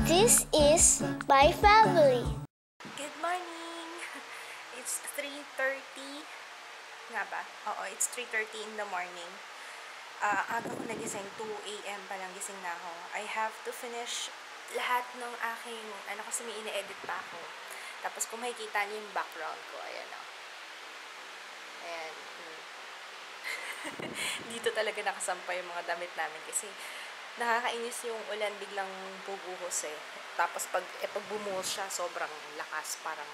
This is my family. Good morning! It's 3:30. Nga ba? Oo, it's 3:30 in the morning. Aga ko nagising, 2 a.m. pa lang gising na ako. I have to finish lahat ng aking, kasi may ine-edit pa ako. Tapos kung makikita niyo yung background ko, ayan o. Ayan. Dito talaga nakasampay yung mga damit namin kasi nakakainis yung ulan, biglang bubuhos eh. Tapos pag bumuhos siya, sobrang lakas, parang,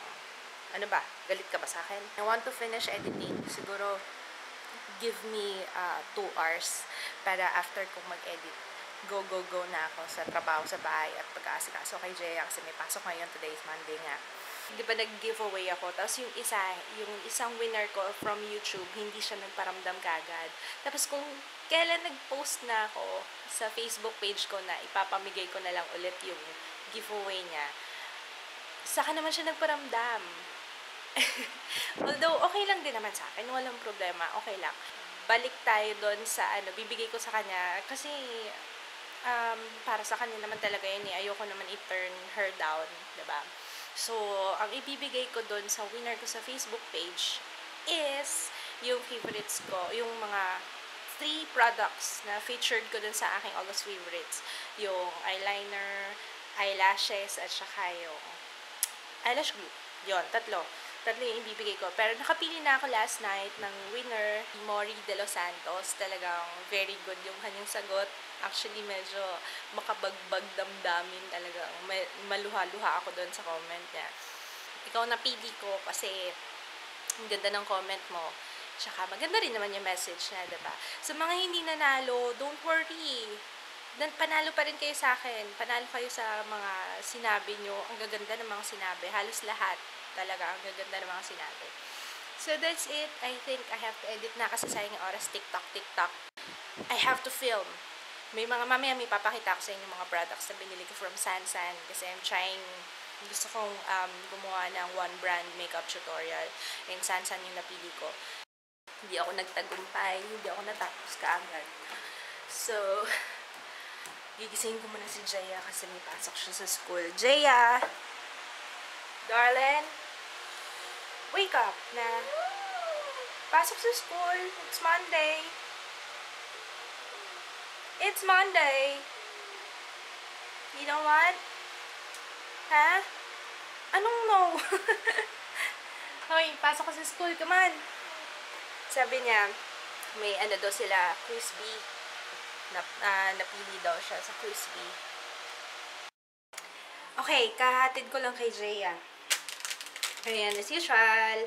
galit ka ba sa akin? I want to finish editing. Siguro, give me 2 hours para after kong mag-edit, go na ako sa trabaho sa bahay at pag-aasikaso kay Jaya kasi may pasok ngayon, today is Monday nga. Di ba nag-giveaway ako, tapos yung isang winner ko from YouTube, hindi siya nagparamdam kagad. Tapos kung kailan nag-post na ako sa Facebook page ko na ipapamigay ko na lang ulit yung giveaway niya, saka naman siya nagparamdam. Although, okay lang din naman sa akin, walang problema, okay lang. Balik tayo doon sa bibigay ko sa kanya, kasi para sa kanya naman talaga yun eh, ayoko naman i-turn her down, diba? So, ang ibibigay ko doon sa winner ko sa Facebook page is yung favorites ko, yung mga 3 products na featured ko doon sa aking August favorites. Yung eyeliner, eyelashes, at saka yung eyelash glue. Yun, tatlo yung ibibigay ko. Pero nakapili na ako last night ng winner, Mori De Los Santos. Talagang very good yung kanyang sagot. Actually, medyo makabagbag damdamin. Talagang maluha-luha ako doon sa comment niya. Ikaw napili ko kasi ang ganda ng comment mo. Tsaka maganda rin naman yung message niya, diba? Sa mga hindi nanalo, don't worry. Panalo pa rin kayo sa akin. Panalo kayo sa mga sinabi nyo. Ang gaganda ng mga sinabi. Halos lahat talaga. Ang gaganda ng mga sinabi. So that's it. I think I have to edit na kasi sayang yung oras. TikTok. I have to film. Mamaya may papakita ko sa inyo mga products na binili ko from Sansan. Kasi gusto kong gumawa ng one brand makeup tutorial. And Sansan yung napili ko. Hindi ako nagtagumpay. Hindi ako natapos kaagad. So, gigisingin ko muna si Jaya kasi may pasok siya sa school. Jaya! Darling! Wake up na. Pasok sa school. It's Monday. It's Monday. You know what? Ha? Anong no? Hoy, pasok ka sa school. Come on. Sabi niya, may daw sila, crispy. Napili daw siya sa crispy. Okay, kahatid ko lang kay Jaya. Ayan, as usual.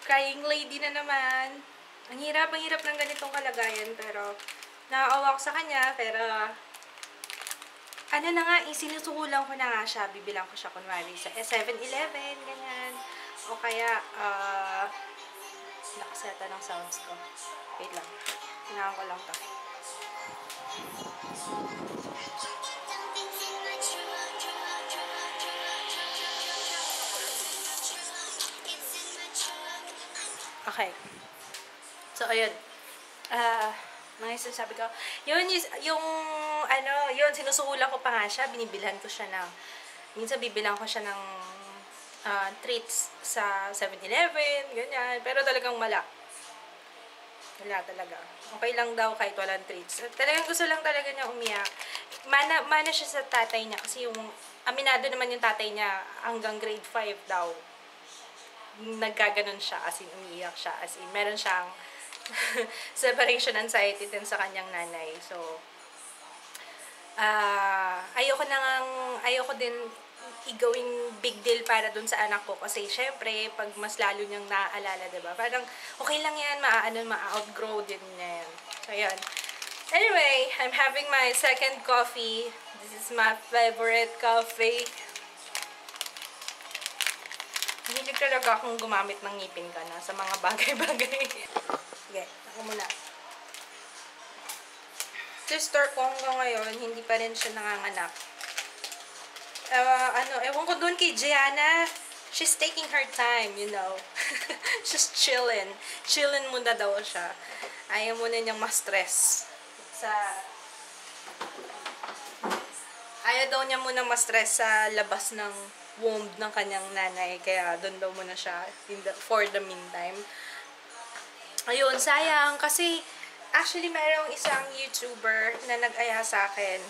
Crying lady na naman. Ang hirap ng ganitong kalagayan, pero naaawa ko sa kanya, pero sinusukulan ko na nga siya, bibilang ko siya kunwari sa 7-Eleven, ganyan. O kaya, nakaseta ng sounds ko. Wait lang. Hinahan ko lang to. Okay. So, ayun. Mga sinasabi ko. Yun, sinusukulan ko pa nga siya. Binibilhan ko siya ng, minsan bibilang ko siya ng treats sa 7-Eleven, ganyan. Pero talagang wala talaga. Okay lang daw kahit walang treats. Talagang gusto lang talaga niya umiyak. Mana siya sa tatay niya kasi aminado naman yung tatay niya hanggang grade 5 daw. Nagkaganon siya, as in umiiyak siya, as in meron siyang separation anxiety din sa kanyang nanay. So, ayoko din igawing big deal para dun sa anak ko kasi syempre pag mas lalo niyang naaalala, diba? Parang okay lang yan, ma-outgrow din niya yan. So yan. Anyway, I'm having my second coffee. This is my favorite coffee. Hindi talaga akong gumamit ng ngipin ka na sa mga bagay-bagay. Okay, ako muna. Sister ko hanggang ngayon, hindi pa rin siya nanganganak. Ewan ko doon kay Gianna. She's taking her time, you know. She's chilling. Chilling muna daw siya. Ayaw muna niyang ma-stress sa Ayaw daw niya muna ma-stress sa labas ng womb ng kanyang nanay. Kaya doon daw muna siya for the meantime. Ayun, sayang. Kasi actually mayroong isang YouTuber na nag-aya sa akin.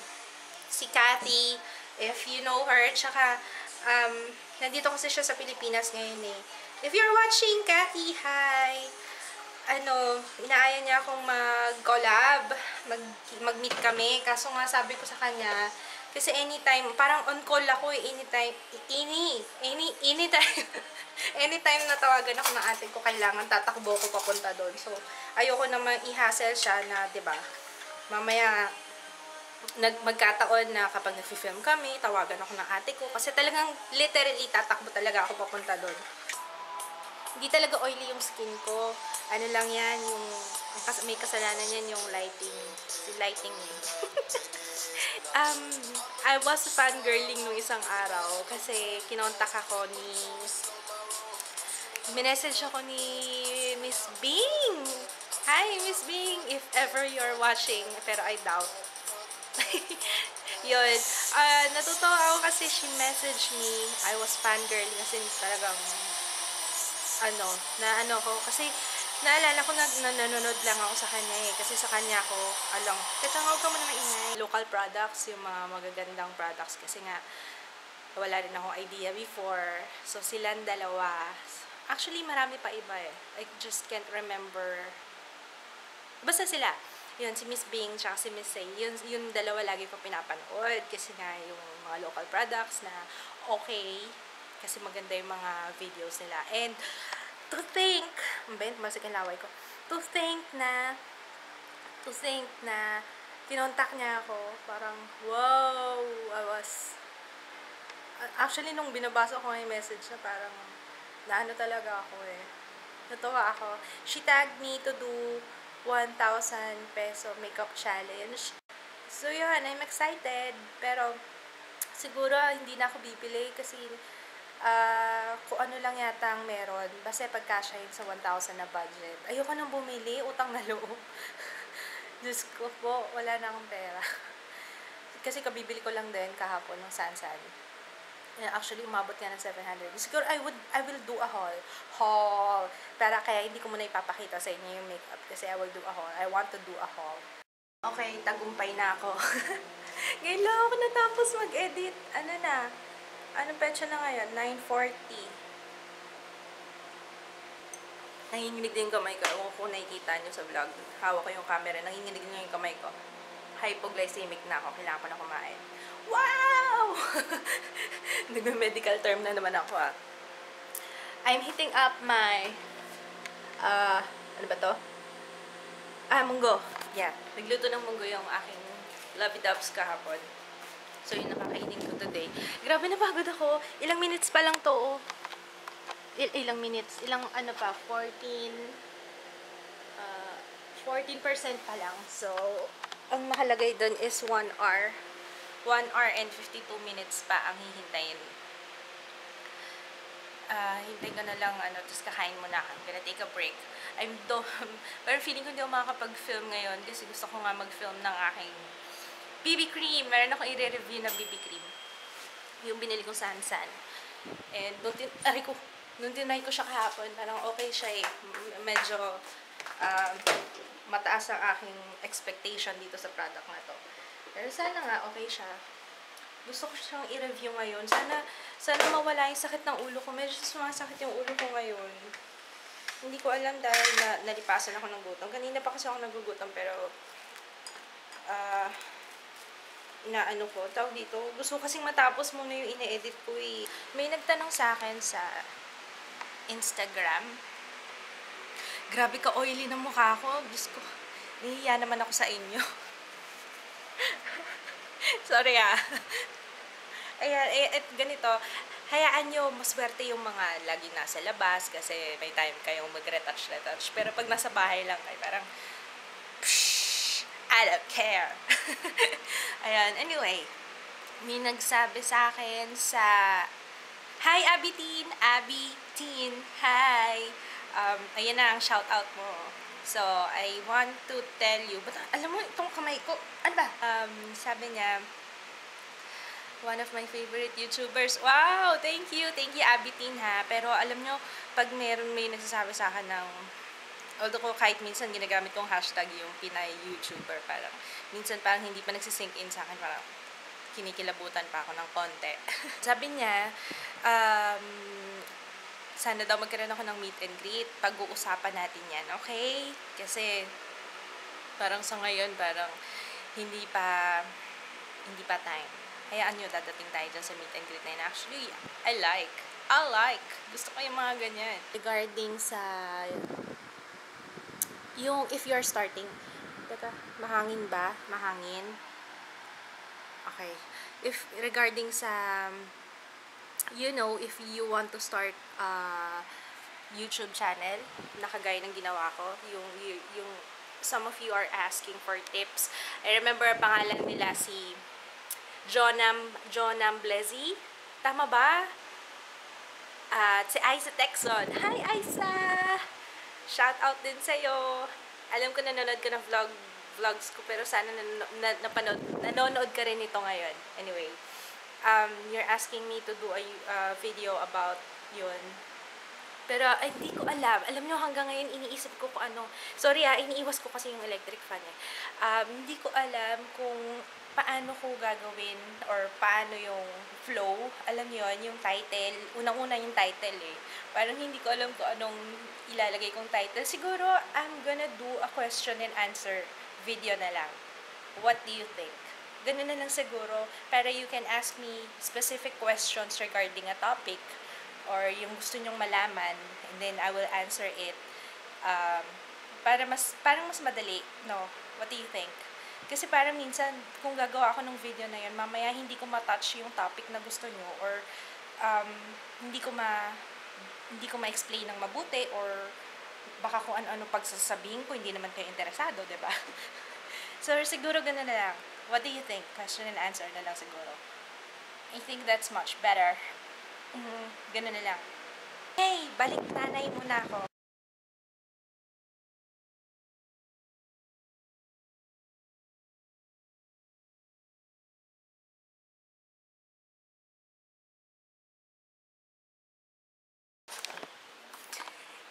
Si Cathy. If you know her. Tsaka, nandito kasi siya sa Pilipinas ngayon eh. If you're watching, Cathy, hi! Inaaya niya akong mag-collab, mag-meet kami. Kaso nga sabi ko sa kanya, kasi anytime, parang on call ako eh, anytime, anytime, anytime na tawagan ako ng ate ko, kailangan tatakbo ko papunta doon. So, ayoko naman i-hassle siya na, 'di ba? Mamaya magkataon na kapag nag-film kami, tawagan ako ng ate ko kasi talagang literally tatakbo talaga ako papunta doon. Hindi talaga oily yung skin ko. Ano lang yan, may kasalanan yan yung lighting. Si lighting yun. I was fangirling nung isang araw kasi kinontak ako minessage ako ni Miss Bing. Hi, Miss Bing, if ever you're watching, pero I doubt. Yun. Natutuwa ako kasi she messaged me. I was fangirling kasi talagang kasi naalala ko na nanonood lang ako sa kanya eh. Kasi sa kanya ako, teka nga, huwag ka muna maingay. Local products, yung mga magagandang products. Kasi nga, wala rin akong idea before. So, silang dalawa. Actually, marami pa iba eh. I just can't remember. Basta sila. Yun, si Miss Bing, tsaka si Miss Say. Yung dalawa lagi ko pinapanood. Kasi nga, yung mga local products na okay. Kasi maganda yung mga videos nila. And, to think na kinontak niya ako, parang, wow, actually, nung binabasa ko yung message na parang, naano talaga ako eh. Natuwa ako. She tagged me to do 1,000 peso makeup challenge. So, yun, I'm excited. Pero, siguro, hindi na ako bibili kasi, kung ano lang yata ang meron, basta pagkasya yun sa 1,000 na budget. Ayoko nang bumili, utang na loob. Diyos ko po, wala na akong pera. Kasi kabibili ko lang din kahapon ng Sansan. Actually, umabot nga ng 700. Siguro, I will do a haul. Pero kaya hindi ko muna ipapakita sa inyo yung makeup kasi I will do a haul. I want to do a haul. Okay, tagumpay na ako. Ngayon lang ako natapos mag-edit. Anong petsa na ngayon? 9:40. Nanginginig din yung kamay ko. Ewan ko kung nakikita nyo sa vlog. Hawak ko yung camera. Nanginginig nyo yung kamay ko. Hypoglycemic na ako. Kailangan ko na kumain. Wow! Nag-medical term na naman ako ah. I'm hitting up my ano ba to? Munggo. Yeah. Nagluto ng munggo yung aking lovey-dubs kahapon. So, yun nakakainin ko today. Grabe, napagod ako. Ilang minutes pa lang to, oh. Ilang minutes? 14% pa lang. So, ang nakalagay dun is 1 hour. 1 hour and 52 minutes pa ang hihintayin. Hintay ko na lang, tapos kakain muna. I'm gonna take a break. Pero feeling ko hindi ako makakapag-film ngayon kasi gusto ko nga mag-film ng aking BB cream. Meron akong i-review na BB cream. Yung binili kong Sansan. And nung tinry ko siya kahapon, parang okay siya eh. Medyo mataas ang aking expectation dito sa product na to. Pero sana nga okay siya. Gusto ko siyang i-review ngayon. Sana mawala yung sakit ng ulo ko. Medyo sumasakit yung ulo ko ngayon. Hindi ko alam dahil nalipasan ako ng gutom. Kanina pa kasi ako nagugutom pero tawag dito. Gusto ko kasing matapos muna yung ine-edit ko eh. May nagtanong sa akin sa Instagram. Grabe ka oily ng mukha ko. Diyos ko, nahihiya naman ako sa inyo. Sorry ah. Ayan, ganito. Hayaan nyo, maswerte yung mga lagi nasa labas kasi may time kayong mag-retouch. Pero pag nasa bahay lang kayo, parang I don't care. Ayan, anyway. May nagsabi sa akin hi, Abby Teen, hi. Ayan na ang shoutout mo. So, I want to tell you, but alam mo, itong kamay ko, ano ba? Sabi niya, One of my favorite YouTubers. Wow! Thank you! Thank you, Abitin, ha? Pero alam nyo, pag may nagsasabi sa akin ng, although ko kahit minsan ginagamit kong hashtag yung Pinay YouTuber, parang minsan parang hindi pa nagsisink in sa akin, parang kinikilabutan pa ako ng konti. Sabi niya, sana daw magkaroon ako ng meet and greet. Pag-uusapan natin yan, okay? Kasi parang sa ngayon, parang hindi pa time. Hayaan nyo, dadating tayo dyan sa meet and greet na yun. Actually, I like. Gusto ko yung mga ganyan. Regarding sa yung if you're starting, teka, mahangin ba? Mahangin? Okay. If regarding sa, you know, if you want to start YouTube channel, nakagaya ng ginawa ko, yung some of you are asking for tips. I remember pangalan nila si Jonam Blezi. Tama ba? At si Isa Texon. Hi, Isa! Shout out din sa'yo. Alam ko nanonood ka ng vlogs ko, pero sana nanonood ka rin ito ngayon. Anyway, you're asking me to do a video about yun. Pero hindi ko alam. Alam nyo, hanggang ngayon iniisip ko kung ano. Sorry iniiwas ko kasi yung electric fan eh. Hindi ko alam kung paano ko gagawin or paano yung flow. Alam nyo yun, yung title. Unang-una yung title eh. Parang hindi ko alam kung anong ilalagay kong title. Siguro, I'm gonna do a question and answer video na lang. What do you think? Ganun na lang siguro. Para you can ask me specific questions regarding a topic or yung gusto nyong malaman, and then I will answer it. Parang mas madali, no? What do you think? Kasi parang minsan, kung gagawa ako ng video na yun, mamaya hindi ko ma-touch yung topic na gusto nyo, or hindi ko ma-explain ng mabuti, or baka kung ano-ano pagsasabihin ko, hindi naman kayo interesado, diba? So, siguro ganun na lang. What do you think? Question and answer na lang siguro. I think that's much better. Ganun na lang. Hey, balik tanay muna ako.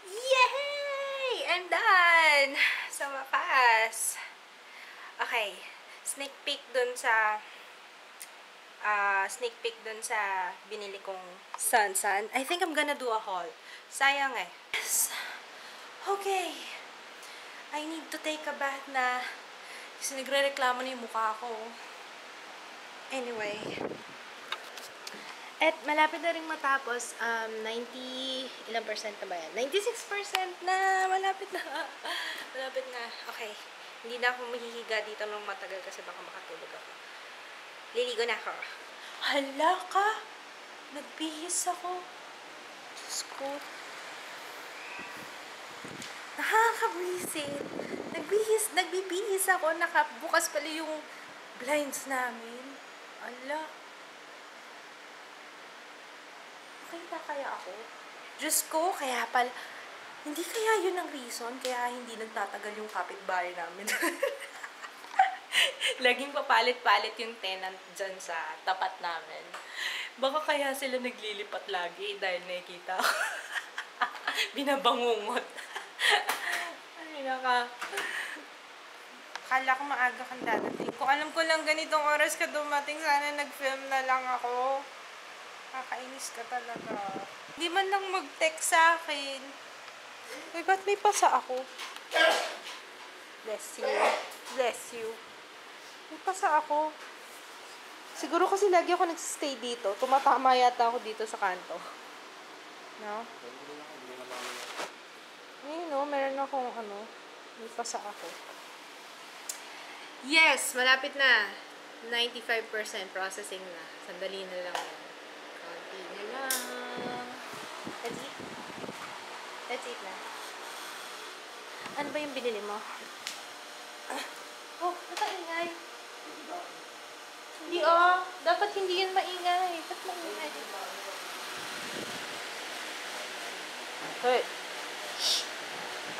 Yay! I'm done! Sa wakas. Okay. Sneak peek dun sa binili kong Sun. I think I'm gonna do a haul. Sayang eh. Yes. Okay. I need to take a bath na kasi nagre-reklamo na yung mukha ko. Anyway. At malapit na rin matapos, 90, ilang percent na ba yan? 96% na! Malapit na. Malapit na. Okay. Hindi na ako mahihiga dito ng matagal kasi baka makatulog ako. Liligo na ako. Hala ka! Nagbihis ako. Diyos ko. Nakakabwisit. Nagbibihis ako. Nakabukas pala yung blinds namin. Hala. Makita kaya ako? Diyos ko, kaya pala. Hindi kaya yun ang reason kaya hindi nagtatagal yung kapitbahay namin. Laging papalit-palit yung tenant dyan sa tapat namin. Baka kaya sila naglilipat lagi dahil nakikita ko. Binabangungot. Ay, Kala ko maaga kang dadating. Kung alam ko lang ganitong oras ka dumating, sana nag-film na lang ako. Kakainis ka talaga. Hindi man lang mag-text sa akin. Uy, ba't may pasa ako? Bless you. Bless you. May pasa ako. Siguro kasi lagi ako nagsistay dito. Tumatama yata ako dito sa kanto. No? Ayun, no? Meron akong may pasa ako. Yes! Malapit na. 95% processing na. Sandali na lang. Konti na lang. Let's eat. Let's eat na. Ano ba yung binili mo? Oh, nakaingay. Hindi dapat hindi yan maingay. Ba't maingay? Hoy. Shh.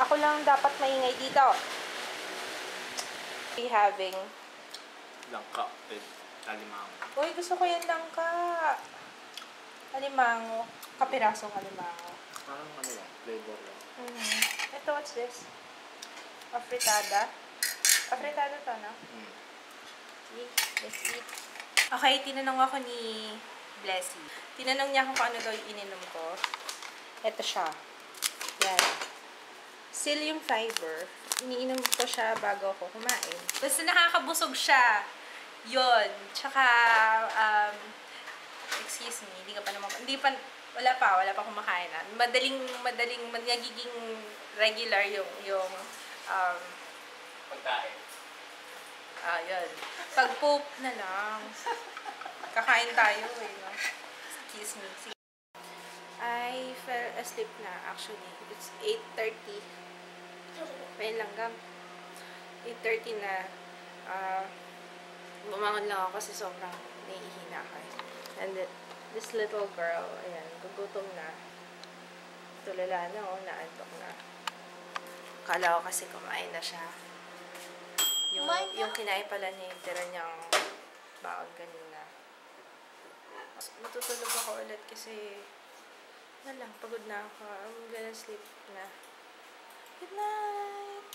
Ako lang dapat maingay dito. We having Langka with Alimango. Uy, gusto ko yan lang ka. Alimango. Kapirasong alimango. Parang ano lang, flavor lang. Ito, what's this? Afritada. Afritada to, no? See? Let's eat. Okay, tinanong ako ni Blessy. Tinanong niya kung ano daw yung ininom ko. Ito siya. Yan. Psyllium fiber. Iniinom ko siya bago ako kumain. Basta nakakabusog siya. Yun. Tsaka, excuse me, wala pa kumakain na. Magiging regular yung Pagkain. yun. Pag poop na lang. Kakain tayo eh, no? Excuse me. Sige. I fell asleep na actually. It's 8:30. Ayun lang gam. 8:30 na. Bumangon lang ako kasi sobrang naiihina ako eh. And this little girl, ayan, gugutom na. Tulala na, naantok na. Kala ko kasi kumain na siya. Yung kinain pala niya, yung tira niyang baon kanina. Matutulog ako ulit kasi pagod na ako. I'm gonna sleep na. Good night!